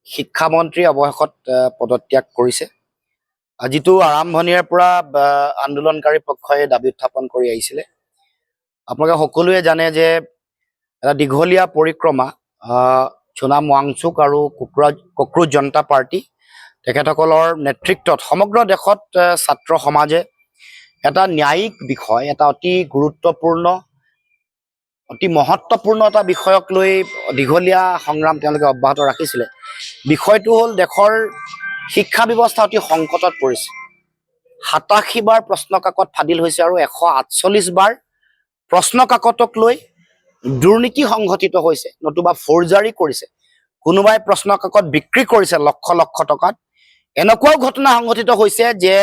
শিক্ষামন্ত্ৰী অৱশেষত পদত্যাগ কৰিছে। যিটো আৰম্ভণিৰে পৰা আন্দোলনকাৰী পক্ষই দাবী উত্থাপন কৰি আহিছিলে। আপোনালোকে সকলোৱে জানে যে এটা দীঘলীয়া পৰিক্ৰমা সোনাম ৱাংচুক আৰু কক্ৰোচ জনতা পাৰ্টি তেখেতসকলৰ নেতৃত্বত সমগ্ৰ দেশত ছাত্ৰ সমাজে এটা ন্যায়িক বিষয়, এটা অতি গুৰুত্বপূৰ্ণ, অতি মহত্বপূৰ্ণ এটা বিষয়ক লৈ দীঘলীয়া সংগ্ৰাম তেওঁলোকে অব্যাহত ৰাখিছিলে। বিষয়টো হ'ল দেশৰ শিক্ষা ব্যৱস্থা অতি সংকটত পৰিছে। 87 বাৰ প্ৰশ্ন কাকত ফাদিল হৈছে আৰু 148 বাৰ প্ৰশ্ন কাকতক লৈ দুৰ্নীতি সংঘটিত হৈছে, নতুবা ফৰ্জাৰী কৰিছে, কোনোবাই প্ৰশ্ন কাকত বিক্ৰী কৰিছে লক্ষ লক্ষ টকাত। এনেকুৱাও ঘটনা সংঘটিত হৈছে যে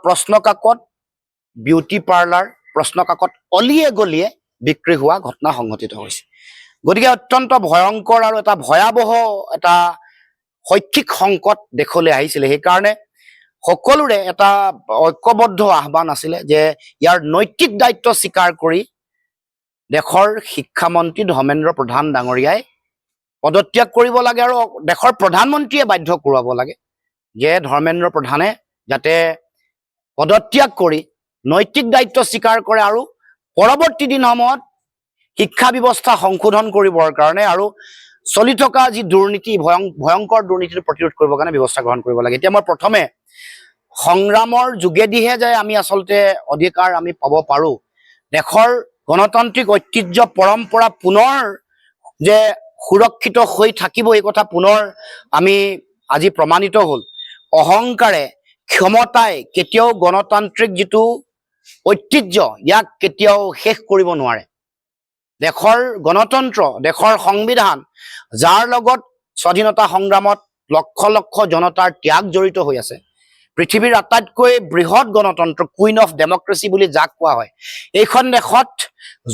প্ৰশ্ন কাকত, বিউটি পাৰ্লাৰ, প্ৰশ্ন কাকত অলিয়ে গলিয়ে বিক্ৰী হোৱা ঘটনা সংঘটিত হৈছে। গতিকে অত্যন্ত ভয়ংকৰ আৰু এটা ভয়াৱহ এটা শৈক্ষিক সংকট দেশলৈ আহিছিলে। সেইকাৰণে সকলোৰে এটা ঐক্যবদ্ধ আহ্বান আছিলে যে ইয়াৰ নৈতিক দায়িত্ব স্বীকাৰ কৰি দেশৰ শিক্ষামন্ত্ৰী ধৰ্মেন্দ্ৰ প্ৰধান ডাঙৰীয়াই পদত্যাগ কৰিব লাগে আৰু দেশৰ প্ৰধানমন্ত্ৰীয়ে বাধ্য কৰোৱাব লাগে যে ধৰ্মেন্দ্ৰ প্ৰধানে যাতে পদত্যাগ কৰি নৈতিক দায়িত্ব স্বীকাৰ কৰে আৰু পৰৱৰ্তী দিনসমূহত শিক্ষা ব্যৱস্থা সংশোধন কৰিবৰ কাৰণে আৰু চলি থকা যি দুৰ্নীতি, ভয়ংকৰ দুৰ্নীতিটো প্ৰতিৰোধ কৰিবৰ কাৰণে ব্যৱস্থা গ্ৰহণ কৰিব লাগে। এতিয়া মই প্ৰথমে সংগ্ৰামৰ যোগেদিহে যে আমি আচলতে অধিকাৰ আমি পাব পাৰোঁ, দেশৰ গণতান্ত্ৰিক ঐতিহ্য পৰম্পৰা পুনৰ যে সুৰক্ষিত হৈ থাকিব, এই কথা পুনৰ আমি আজি প্ৰমাণিত হ'ল। অহংকাৰে, ক্ষমতাই কেতিয়াও গণতান্ত্ৰিক যিটো ঐতিহ্য ইয়াক কেতিয়াও শেষ কৰিব নোৱাৰে। দেশৰ গণতন্ত্ৰ, দেশৰ সংবিধান, যাৰ লগত স্বাধীনতা সংগ্ৰামত লক্ষ লক্ষ জনতাৰ ত্যাগ জড়িত হৈ আছে, পৃথিৱীৰ আটাইতকৈ বৃহৎ গণতন্ত্ৰ, কুইন অফ ডেমক্ৰেচি বুলি যাক কোৱা হয়, এইখন দেশত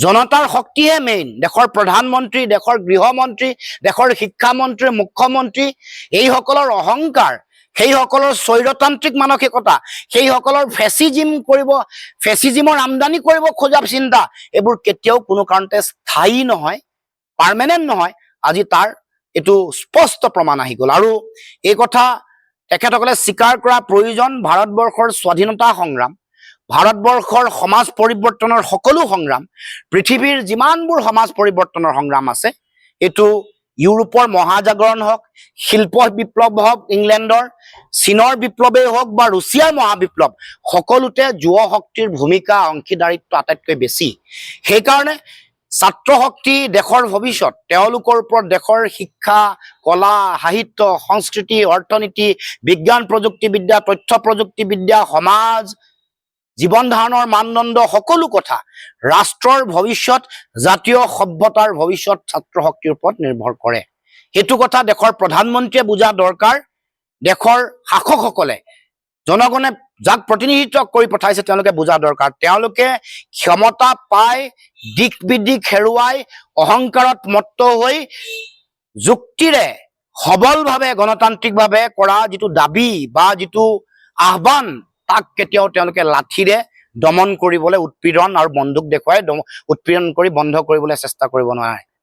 জনতাৰ শক্তিহে মেইন। দেশৰ প্ৰধানমন্ত্ৰী, দেশৰ গৃহমন্ত্ৰী, দেশৰ শিক্ষামন্ত্ৰী, মুখ্যমন্ত্ৰী, এইসকলৰ অহংকাৰ, সেইসকলৰ স্বৈৰতান্ত্ৰিক মানসিকতা, সেইসকলৰ ফেচিজিমৰ আমদানি কৰিব খোজা চিন্তা, এইবোৰ কেতিয়াও কোনো কাৰণতে স্থায়ী নহয়, পাৰ্মানেণ্ট নহয়। আজি তাৰ এইটো স্পষ্ট প্ৰমাণ আহি গ'ল আৰু এই কথা তেখেতসকলে স্বীকাৰ কৰা প্ৰয়োজন। ভাৰতবৰ্ষৰ স্বাধীনতা সংগ্ৰাম, ভাৰতবৰ্ষৰ সমাজ পৰিৱৰ্তনৰ সকলো সংগ্ৰাম, পৃথিৱীৰ যিমানবোৰ সমাজ পৰিৱৰ্তনৰ সংগ্ৰাম আছে, এইটো ইউৰোপৰ মহাজাগৰণ হওক, শিল্প বিপ্লৱ হওক ইংলেণ্ডৰ, চীনৰ বিপ্লৱেই হওক বা ৰুছিয়াৰ মহাবিপ্লৱ, সকলোতে যুৱ শক্তিৰ ভূমিকা, অংশীদাৰিত্ব আটাইতকৈ বেছি। সেইকাৰণে ছাত্ৰ শক্তি দেশৰ ভৱিষ্যত, তেওঁলোকৰ ওপৰত দেশৰ শিক্ষা, কলা, সাহিত্য, সংস্কৃতি, অৰ্থনীতি, বিজ্ঞান প্ৰযুক্তিবিদ্যা, তথ্য প্ৰযুক্তিবিদ্যা, সমাজ, জীৱন ধাৰণৰ মানদণ্ড, সকলো কথা, ৰাষ্ট্ৰৰ ভৱিষ্যত, জাতীয় সভ্যতাৰ ভৱিষ্যত ছাত্ৰ শক্তিৰ ওপৰত নিৰ্ভৰ কৰে। সেইটো কথা দেশৰ প্ৰধানমন্ত্ৰীয়ে বুজা দৰকাৰ। দেশৰ শাসকসকলে, জনগণে যাক প্ৰতিনিধিত্ব কৰি পঠাইছে, তেওঁলোকে বুজা দৰকাৰ। তেওঁলোকে ক্ষমতা পাই দিক বিদিক হেৰুৱাই অহংকাৰত মত্ত হৈ যুক্তিৰে সবলভাৱে গণতান্ত্ৰিকভাৱে কৰা যিটো দাবী বা যিটো আহ্বান, তাক কেতিয়াও তেওঁলোকে লাঠিৰে দমন কৰিবলৈ, উৎপীড়ন আৰু বন্দুক দেখুৱাই উৎপীড়ন কৰি বন্ধ কৰিবলৈ চেষ্টা কৰিব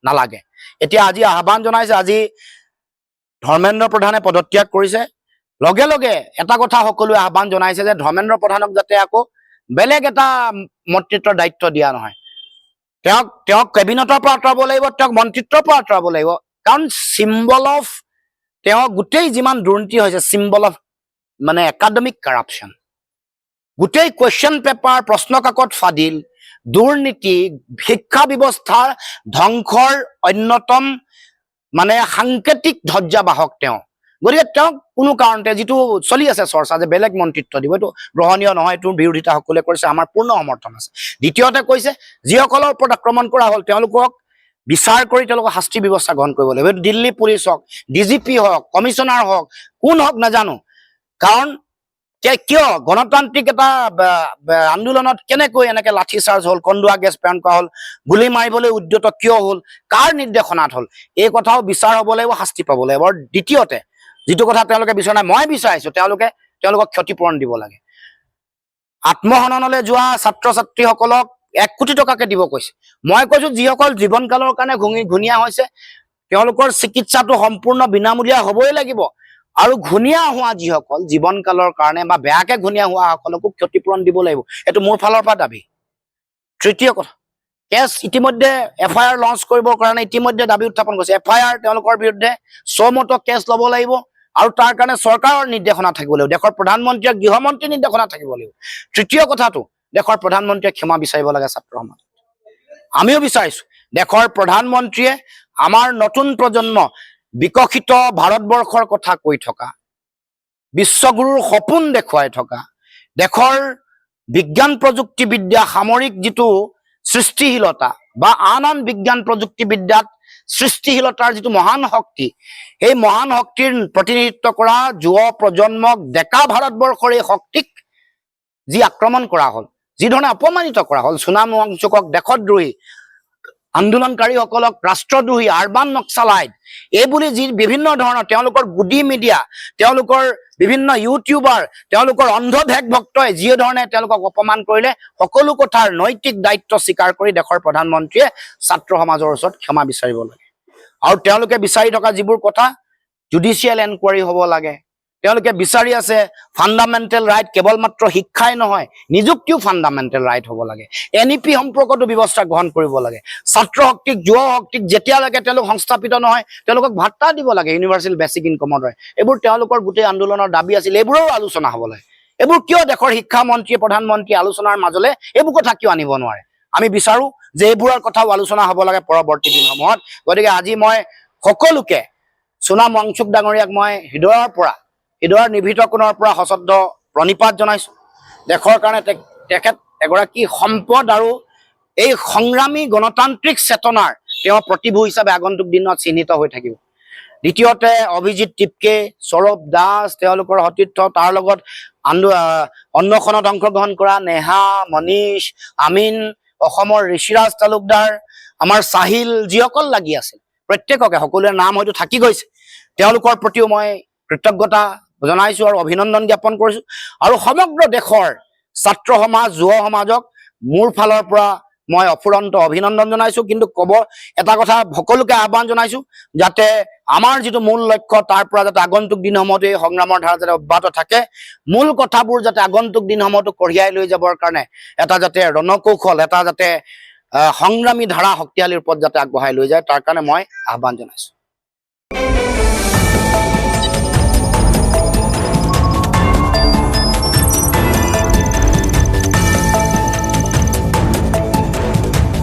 নালাগে। এতিয়া আজি আহ্বান জনাইছে, আজি ধৰ্মেন্দ্ৰ প্ৰধানে পদত্যাগ কৰিছে, লগে লগে এটা কথা সকলোৱে আহ্বান জনাইছে যে ধৰ্মেন্দ্ৰ প্ৰধানক যাতে আকৌ বেলেগ এটা মন্ত্ৰিত্বৰ দায়িত্ব দিয়া নহয়, তেওঁক কেবিনেটৰ পৰা আঁতৰাব লাগিব, তেওঁক মন্ত্ৰিত্বৰ পৰা আঁতৰাব লাগিব। কাৰণ চিম্বল অফ তেওঁ গোটেই যিমান দুৰ্নীতি হৈছে, চিম্বল অফ মানে একাডেমিক কাৰাপশ্যন, গোটেই কুৱেশ্যন পেপাৰ, প্ৰশ্ন কাকত ফাদিল, দুৰ্নীতি, শিক্ষা ব্যৱস্থাৰ ধ্বংসৰ অন্যতম মানে সাংকেতিক ধ্বজাবাহক তেওঁ। গতিকে তেওঁক কোনো কাৰণতে, যিটো চলি আছে চৰ্চা যে বেলেগ মন্ত্ৰিত্ব দিব, এইটো গ্ৰহণীয় নহয়, এইটোৰ বিৰোধিতাসকলে কৰিছে, আমাৰ পূৰ্ণ সমৰ্থন আছে। দ্বিতীয়তে কৈছে, যিসকলৰ ওপৰত আক্ৰমণ কৰা হ'ল তেওঁলোকক বিচাৰ কৰি তেওঁলোকক শাস্তি ব্যৱস্থা গ্ৰহণ কৰিব লাগিব। এইটো দিল্লী পুলিচ হওক, DGP হওক, কমিশ্যনাৰ হওক, কোন হওক নাজানো। কাৰণ কিয় গণতান্ত্ৰিক এটা আন্দোলনত কেনেকৈ এনেকে লাঠি চাৰ্জ হ'ল, কন্দুৱা গেছ প্ৰেৰণ কৰা হ'ল, গুলী মাৰিবলৈ উদ্যত কিয় হ'ল, কাৰ নিৰ্দেশনাত হ'ল, এই কথাও বিচাৰ হ'ব লাগিব, শাস্তি পাব লাগিব। আৰু দ্বিতীয়তে যিটো কথা তেওঁলোকে বিচৰা নাই, মই বিচাৰিছো তেওঁলোকক ক্ষতিপূৰণ দিব লাগে। আত্মহননলৈ যোৱা ছাত্ৰ ছাত্ৰীসকলক 1 কোটি টকাকে দিব কৈছে। মই কৈছো যিসকল জীৱনকালৰ কাৰণে ঘূণীয়া হৈছে, তেওঁলোকৰ চিকিৎসাটো সম্পূৰ্ণ বিনামূলীয়া হ'বই লাগিব আৰু ঘূণীয়া হোৱা যিসকল জীৱনকালৰ কাৰণে বা বেয়াকে ঘূণীয়া হোৱা সকলকো ক্ষতিপূৰণ দিব লাগিব এইটো মোৰ ফালৰ পৰা দাবী তৃতীয় কথা কেছ ইতিমধ্যে FIR লঞ্চ কৰিবৰ কাৰণে ইতিমধ্যে দাবী উত্থাপন কৰিছে FIR তেওঁলোকৰ বিৰুদ্ধে সমত কেছ ল'ব লাগিব আৰু তাৰ কাৰণে চৰকাৰৰ নিৰ্দেশনা থাকিব লাগিব দেশৰ প্ৰধানমন্ত্ৰীৰ গৃহমন্ত্ৰীৰ নিৰ্দেশনা থাকিব লাগিব তৃতীয় কথাটো দেশৰ প্ৰধানমন্ত্ৰীয়ে ক্ষমা বিচাৰিব লাগে ছাত্ৰ সমাজ আমিও বিচাৰিছো দেশৰ প্ৰধানমন্ত্ৰীয়ে আমাৰ নতুন প্ৰজন্ম বিকশিত ভাৰতবৰ্ষৰ কথা কৈ থকা বিশ্বগুৰুৰ সপোন দেখুৱাই থকা দেশৰ বিজ্ঞান প্ৰযুক্তিবিদ্যা সামৰিক যিটো সৃষ্টিশীলতা বা আন বিজ্ঞান প্ৰযুক্তিবিদ্যাত সৃষ্টিশীলতাৰ যিটো মহান শক্তি এই মহান শক্তিৰ প্ৰতিনিধিত্ব কৰা যুৱ প্ৰজন্মক ডেকা ভাৰতবৰ্ষৰ এই শক্তিক যি আক্ৰমণ কৰা হ'ল যি ধৰণে অপমানিত কৰা হ'ল সুনাম মংচুকক দেশদ্ৰোহী আন্দোলনকাৰীসকলক ৰাষ্ট্ৰদ্ৰোহী আৰবান নক্সালাইট এইবুলি যি বিভিন্ন ধৰণৰ তেওঁলোকৰ গুডি মিডিয়া তেওঁলোকৰ বিভিন্ন ইউটিউবাৰ তেওঁলোকৰ অন্ধ ভেক ভক্তই যি ধৰণে তেওঁলোকক অপমান কৰিলে সকলো কথাৰ নৈতিক দায়িত্ব স্বীকাৰ কৰি দেশৰ প্ৰধানমন্ত্ৰীয়ে ছাত্ৰ সমাজৰ ওচৰত ক্ষমা বিচাৰিব লাগে আৰু তেওঁলোকে বিচাৰি থকা যিবোৰ কথা জুডিচিয়েল এনকুৱাৰী হ'ব লাগে তেওঁলোকে বিচাৰি আছে ফাণ্ডামেণ্টেল ৰাইট কেৱল মাত্ৰ শিক্ষাই নহয় নিযুক্তিও ফাণ্ডামেণ্টেল ৰাইট হ'ব লাগে NEP সম্পৰ্কতো ব্যৱস্থা গ্ৰহণ কৰিব লাগে ছাত্ৰ শক্তিক যুৱ শক্তিক যেতিয়ালৈকে তেওঁলোক সংস্থাপিত নহয় তেওঁলোকক ভাত্তা দিব লাগে ইউনিভাৰ্চেল বেচিক ইনকমৰ দৰে এইবোৰ তেওঁলোকৰ গোটেই আন্দোলনৰ দাবী আছিল এইবোৰৰো আলোচনা হ'ব লাগে এইবোৰ কিয় দেশৰ শিক্ষামন্ত্ৰীয়ে প্ৰধানমন্ত্ৰীয়ে আলোচনাৰ মাজলৈ এইবোৰ কথা কিয় আনিব নোৱাৰে আমি বিচাৰো যে এইবোৰৰ কথাও আলোচনা হ'ব লাগে পৰৱৰ্তী দিনসমূহত গতিকে আজি মই সকলোকে সুনাম মংচুক ডাঙৰীয়াক মই হৃদয়ৰ নিভৃত কোণৰ পৰা সশ্ৰদ্ধ প্ৰণিপাত জনাইছো দেশৰ কাৰণে তেখেত এগৰাকী সম্পদ আৰু এই সংগ্ৰামী গণতান্ত্ৰিক চেতনাৰ তেওঁ প্ৰতিভূ হিচাপে আগন্তুক দিনত চিহ্নিত হৈ থাকিব দ্বিতীয়তে অভিজিৎ টিপকে সৌৰভ দাস তেওঁলোকৰ সতীৰ্থ তাৰ লগত অন্বেষণত অংশগ্ৰহণ কৰা নেহা মনীষ আমিন অসমৰ ঋষিৰাজ তালুকদাৰ আমাৰ চাহিল যিসকল লাগি আছিল প্ৰত্যেককে সকলোৰে নাম হয়তো থাকি গৈছে তেওঁলোকৰ প্ৰতিও মই কৃতজ্ঞতা জনাইছো আৰু অভিনন্দন জ্ঞাপন কৰিছো আৰু সমগ্ৰ দেশৰ ছাত্ৰ সমাজ যুৱ সমাজক মোৰ ফালৰ পৰা মই অফুৰন্ত অভিনন্দন জনাইছো কিন্তু কব এটা কথা সকলোকে আহ্বান জনাইছো যাতে আমাৰ যিটো মূল লক্ষ্য তাৰ পৰা যাতে আগন্তুক দিনসমূহত এই সংগ্ৰামৰ ধাৰা যাতে অব্যাহত থাকে মূল কথাবোৰ যাতে আগন্তুক দিনসমূহতো কঢ়িয়াই লৈ যাবৰ কাৰণে এটা যাতে ৰণকৌশল এটা যাতে সংগ্ৰামী ধাৰা শক্তিশালী ৰূপত যাতে আগবঢ়াই লৈ যায় তাৰ কাৰণে মই আহ্বান জনাইছো